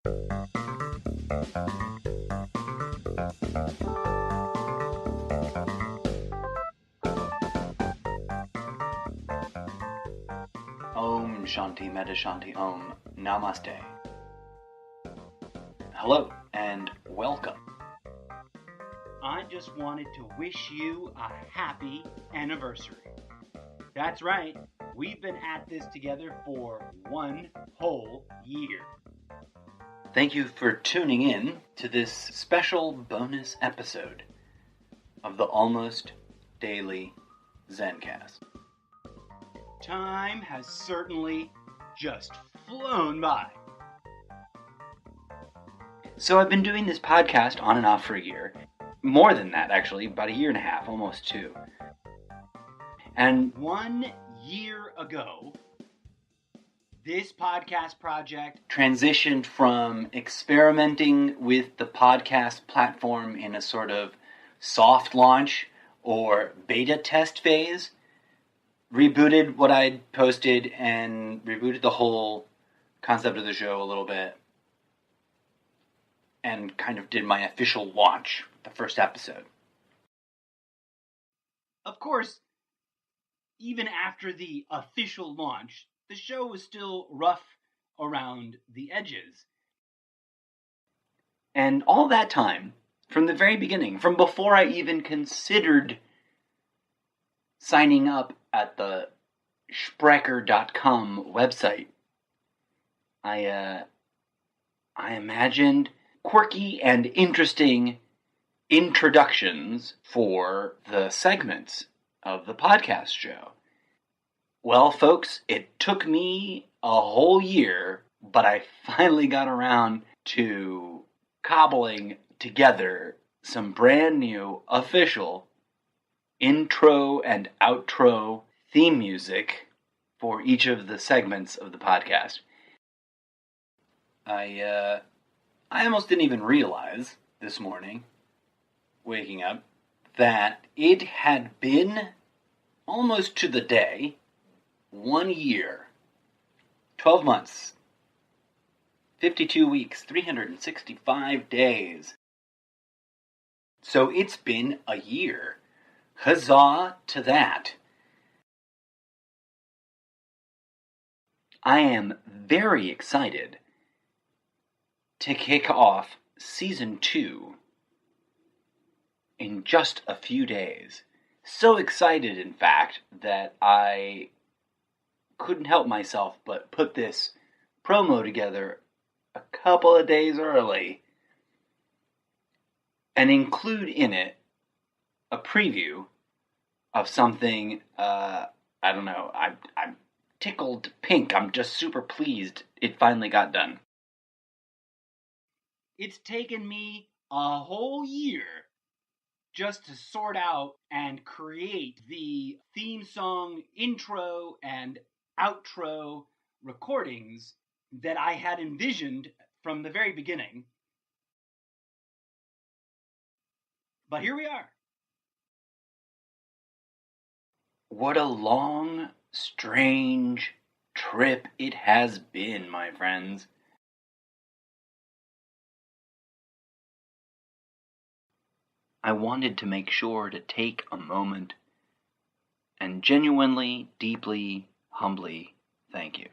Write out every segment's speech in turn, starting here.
Om Shanti Metta Shanti Om Namaste. Hello and welcome. I just wanted to wish you a happy anniversary. That's right, we've been at this together for 1 whole year. Thank you for tuning in to this special bonus episode of the Almost Daily ZenCast. Time has certainly just flown by. So I've been doing this podcast on and off for a year. More than that, actually, about a year and a half, almost 2. And 1 year ago, this podcast project transitioned from experimenting with the podcast platform in a sort of soft launch or beta test phase, rebooted what I'd posted and rebooted the whole concept of the show a little bit, and kind of did my official launch, the first episode. Of course, even after the official launch, the show was still rough around the edges. And all that time, from the very beginning, from before I even considered signing up at the Sprecher.com website, I imagined quirky and interesting introductions for the segments of the podcast show. Well, folks, it took me a whole year, but I finally got around to cobbling together some brand new official intro and outro theme music for each of the segments of the podcast. I almost didn't even realize this morning, waking up, that it had been almost to the day 1 year, 12 months, 52 weeks, 365 days. So it's been a year. Huzzah to that. I am very excited to kick off Season 2 in just a few days. So excited, in fact, that I couldn't help myself but put this promo together a couple of days early and include in it a preview of something, I don't know, I'm tickled pink. I'm just super pleased it finally got done. It's taken me a whole year just to sort out and create the theme song intro and outro recordings that I had envisioned from the very beginning. But here we are. What a long, strange trip it has been, my friends. I wanted to make sure to take a moment and genuinely, deeply, humbly thank you.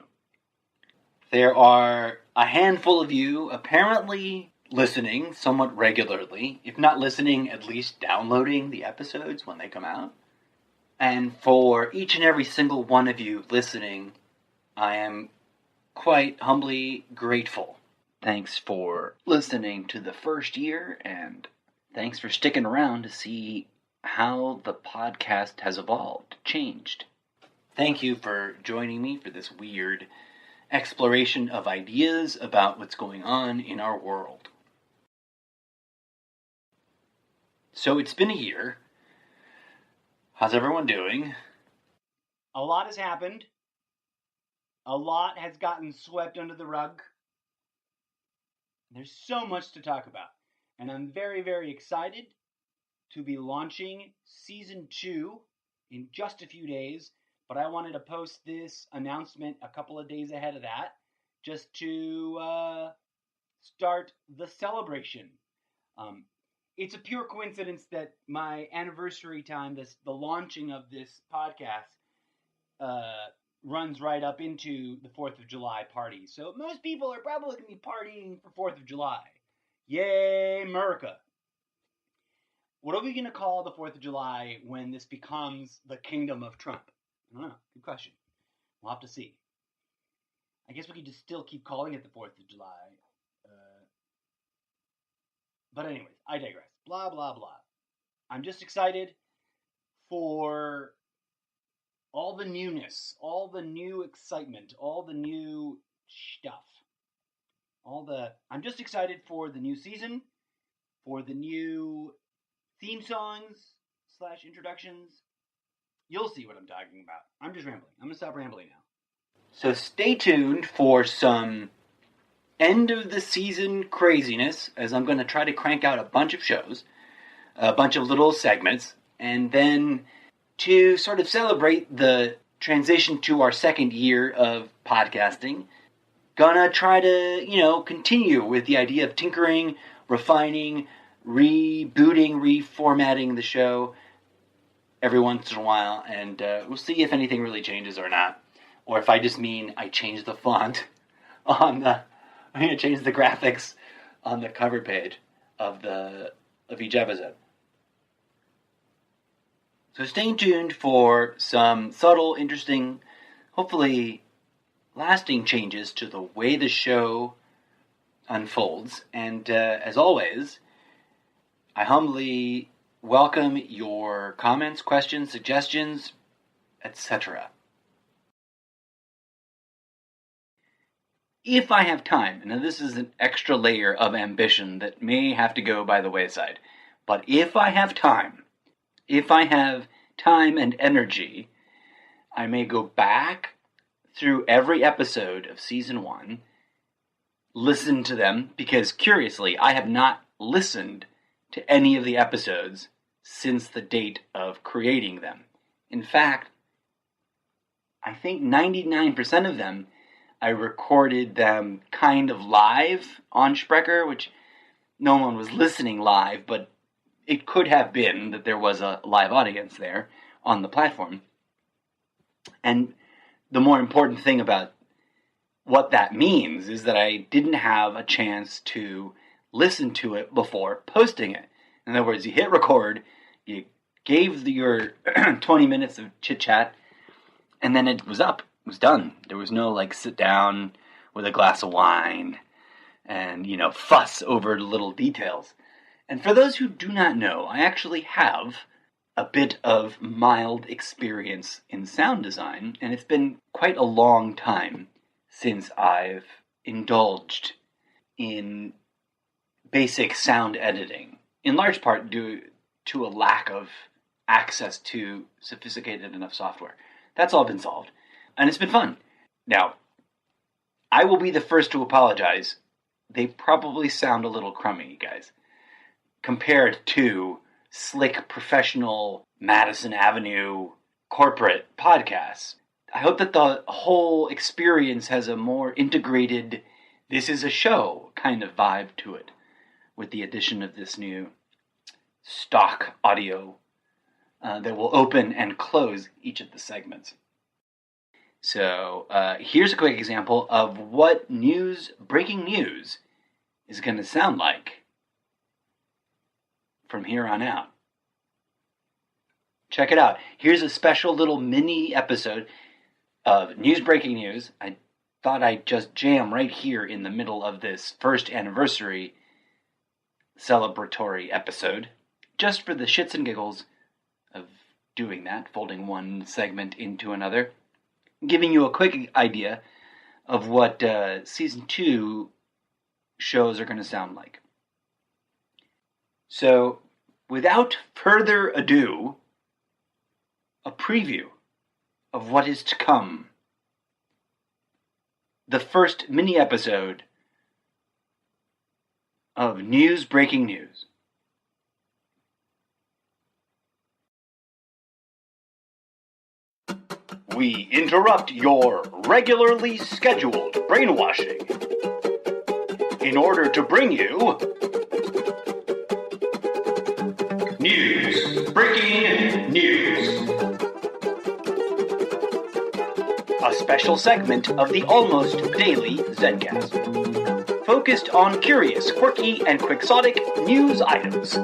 There are a handful of you apparently listening somewhat regularly, if not listening, at least downloading the episodes when they come out. And for each and every single one of you listening, I am quite humbly grateful. Thanks for listening to the first year, and thanks for sticking around to see how the podcast has evolved, changed. Thank you for joining me for this weird exploration of ideas about what's going on in our world. So it's been a year. How's everyone doing? A lot has happened. A lot has gotten swept under the rug. There's so much to talk about. And I'm very, very excited to be launching Season 2 in just a few days. But I wanted to post this announcement a couple of days ahead of that, just to start the celebration. It's a pure coincidence that my anniversary time, the launching of this podcast, runs right up into the 4th of July party. So most people are probably going to be partying for 4th of July. Yay, America. What are we going to call the 4th of July when this becomes the kingdom of Trump? I don't know. Good question. We'll have to see. I guess we could just still keep calling it the 4th of July. But anyways, I digress. Blah, blah, blah. I'm just excited for all the newness, all the new excitement, all the new stuff. I'm just excited for the new season, for the new theme songs / introductions. You'll see what I'm talking about. I'm just rambling. I'm going to stop rambling now. So stay tuned for some end of the season craziness, as I'm going to try to crank out a bunch of shows, a bunch of little segments, and then to sort of celebrate the transition to our second year of podcasting, gonna try to, continue with the idea of tinkering, refining, rebooting, reformatting the show every once in a while, and we'll see if anything really changes or not, or if I just mean I change the font I'm going to change the graphics on the cover page of each episode. So stay tuned for some subtle, interesting, hopefully lasting changes to the way the show unfolds. And as always, I humbly welcome your comments, questions, suggestions, etc. If I have time, and now this is an extra layer of ambition that may have to go by the wayside, but if I have time and energy, I may go back through every episode of Season 1, listen to them, because curiously, I have not listened to any of the episodes since the date of creating them. In fact, I think 99% of them, I recorded them kind of live on Sprecher, which no one was listening live, but it could have been that there was a live audience there on the platform. And the more important thing about what that means is that I didn't have a chance to listen to it before posting it. In other words, you hit record, you gave your 20 minutes of chit-chat, and then it was up. It was done. There was no, sit down with a glass of wine and, fuss over little details. And for those who do not know, I actually have a bit of mild experience in sound design, and it's been quite a long time since I've indulged in basic sound editing, in large part due to a lack of access to sophisticated enough software. That's all been solved, and it's been fun. Now, I will be the first to apologize. They probably sound a little crummy, guys, compared to slick, professional Madison Avenue corporate podcasts. I hope that the whole experience has a more integrated, this is a show kind of vibe to it, with the addition of this new stock audio that will open and close each of the segments. So here's a quick example of what breaking news is going to sound like from here on out. Check it out. Here's a special little mini episode of breaking news. I thought I'd just jam right here in the middle of this first anniversary celebratory episode, just for the shits and giggles of doing that, folding one segment into another, giving you a quick idea of what Season 2 shows are going to sound like. So, without further ado, a preview of what is to come. The first mini episode of Breaking News. We interrupt your regularly scheduled brainwashing. in order to bring you news. Breaking news. A special segment of the almost daily ZenCast, focused on curious, quirky, and quixotic news items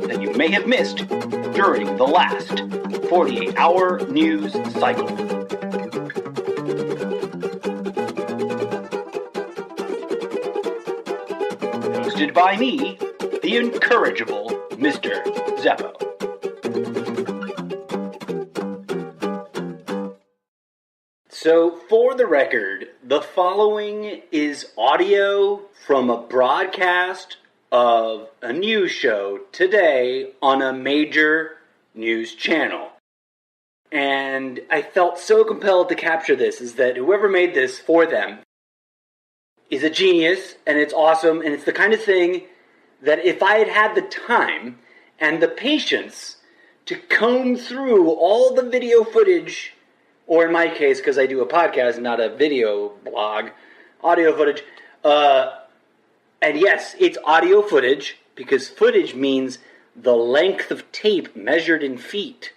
that you may have missed during the last 48-hour news cycle. Hosted by me, the incorrigible Mr. Zeppo. So, for the record, the following is audio from a broadcast of a news show today on a major news channel. And I felt so compelled to capture this, is that whoever made this for them is a genius, and it's awesome, and it's the kind of thing that if I had had the time and the patience to comb through all the video footage, or in my case, because I do a podcast, not a video blog, audio footage. And yes, it's audio footage, because footage means the length of tape measured in feet.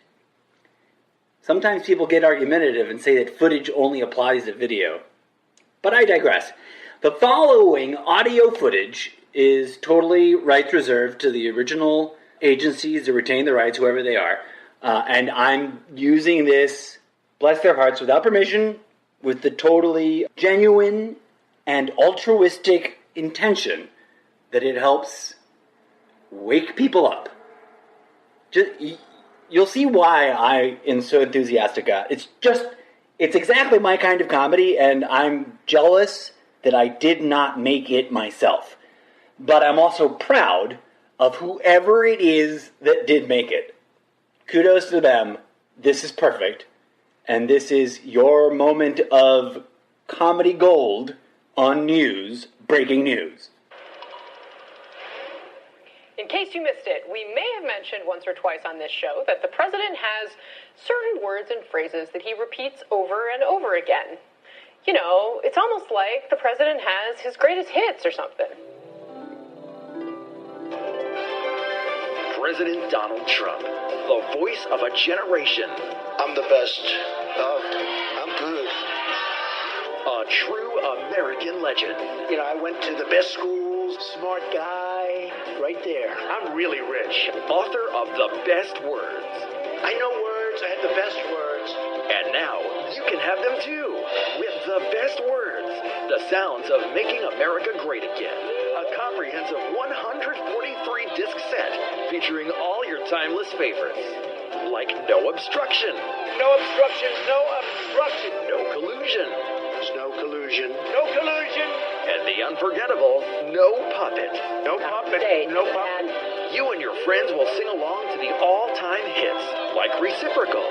Sometimes people get argumentative and say that footage only applies to video. But I digress. The following audio footage is totally rights reserved to the original agencies that retain the rights, whoever they are. And I'm using this, bless their hearts, without permission, with the totally genuine and altruistic intention that it helps wake people up. You'll see why I am so enthusiastic. It's exactly my kind of comedy, and I'm jealous that I did not make it myself. But I'm also proud of whoever it is that did make it. Kudos to them. This is perfect. And this is your moment of comedy gold on news, breaking news. In case you missed it, we may have mentioned once or twice on this show that the president has certain words and phrases that he repeats over and over again. You know, it's almost like the president has his greatest hits or something. President Donald Trump, the voice of a generation. I'm the best. I'm good. A true American legend. You know, I went to the best schools, smart guy, right there. I'm really rich. Author of the best words. I know words. I had the best words. And now, you can have them too, with the best words. The sounds of making America great again. A comprehensive 143-disc set featuring all your timeless favorites. Like No Obstruction. No obstruction. No obstruction. No Collusion. There's no collusion. No collusion. And the unforgettable No Puppet. No puppet. No puppet. You and your friends will sing along to the all-time hits, like Reciprocal.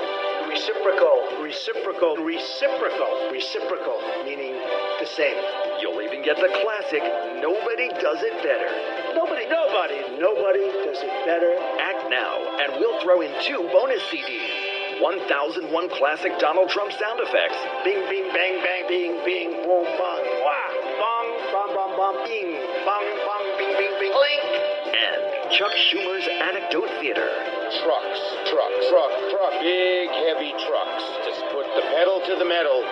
Reciprocal. Reciprocal. Reciprocal. Reciprocal. Meaning the same. You'll even get the classic Nobody Does It Better. Nobody does it better. Act now, and we'll throw in 2 bonus CDs. 1001 classic Donald Trump sound effects. Bing, bing, bang, bang, bing, bing, boom, bang, wah, bong, bong, bong, bong, bing, bong, bong, bing, bing, bing, link. And Chuck Schumer's Anecdote Theater. Trucks. Big, heavy trucks. Just put the pedal to the metal.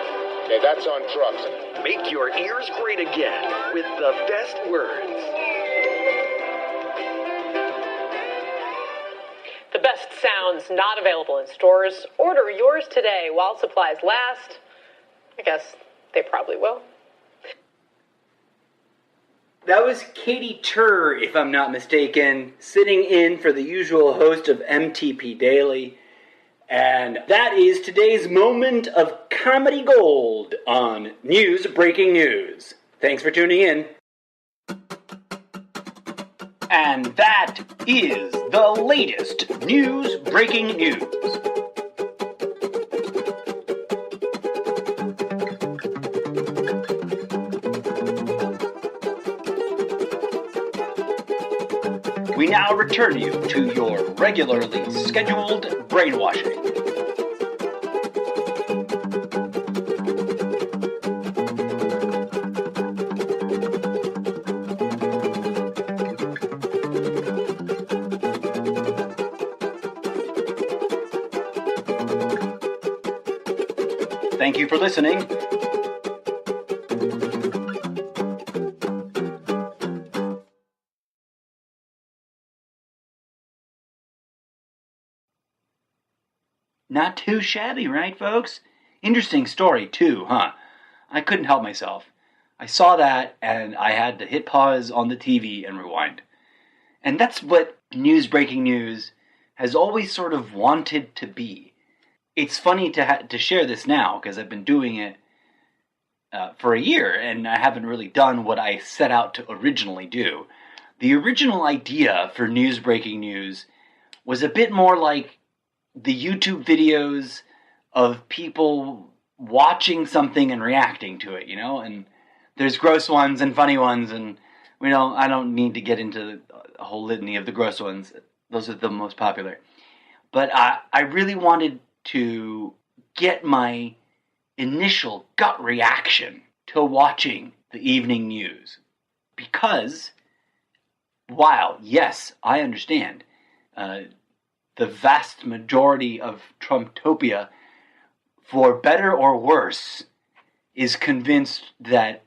Okay, that's on trucks. Make your ears great again with the best words. The best sounds not available in stores. Order yours today while supplies last. I guess they probably will. That was Katie Tur, if I'm not mistaken, sitting in for the usual host of MTP Daily. And that is today's moment of comedy gold on News Breaking News. Thanks for tuning in. And that is the latest News Breaking News. We now return you to your regularly scheduled brainwashing. Thank you for listening. Not too shabby, right, folks? Interesting story, too, huh? I couldn't help myself. I saw that, and I had to hit pause on the TV and rewind. And that's what breaking news has always sort of wanted to be. It's funny to share this now, because I've been doing it for a year, and I haven't really done what I set out to originally do. The original idea for breaking news was a bit more like the YouTube videos of people watching something and reacting to it, and there's gross ones and funny ones, and I don't need to get into a whole litany of the gross ones. Those are the most popular. But I really wanted to get my initial gut reaction to watching the evening news. Because, while, yes, I understand, the vast majority of Trumptopia, for better or worse, is convinced that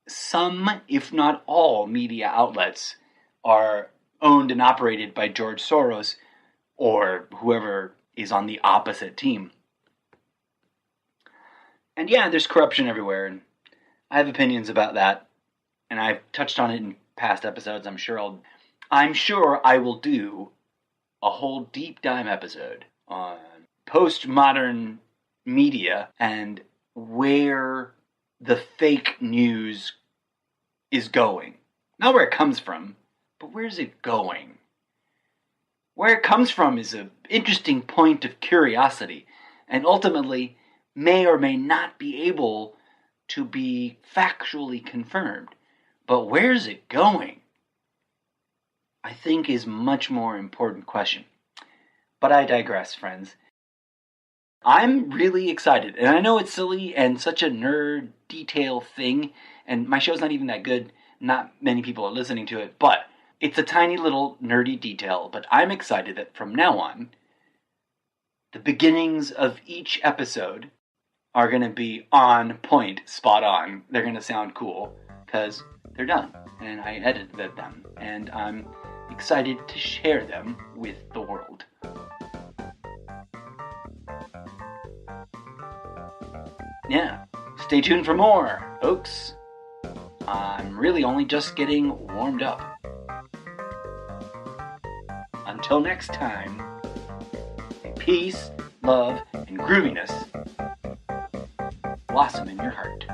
some, if not all, media outlets are owned and operated by George Soros or whoever is on the opposite team. And yeah, there's corruption everywhere, and I have opinions about that, and I've touched on it in past episodes. I'm sure I will do a whole deep dive episode on postmodern media and where the fake news is going. Not where it comes from, but where's it going? Where it comes from is an interesting point of curiosity, and ultimately may or may not be able to be factually confirmed. But where's it going? I think is much more important question. But I digress, friends. I'm really excited, and I know it's silly and such a nerd detail thing, and my show's not even that good. Not many people are listening to it, but it's a tiny little nerdy detail. But I'm excited that from now on, the beginnings of each episode are going to be on point, spot on. They're going to sound cool, because they're done, and I edited them, and I'm excited to share them with the world. Yeah, stay tuned for more, folks. I'm really only just getting warmed up. Until next time, may peace, love, and grooviness blossom in your heart.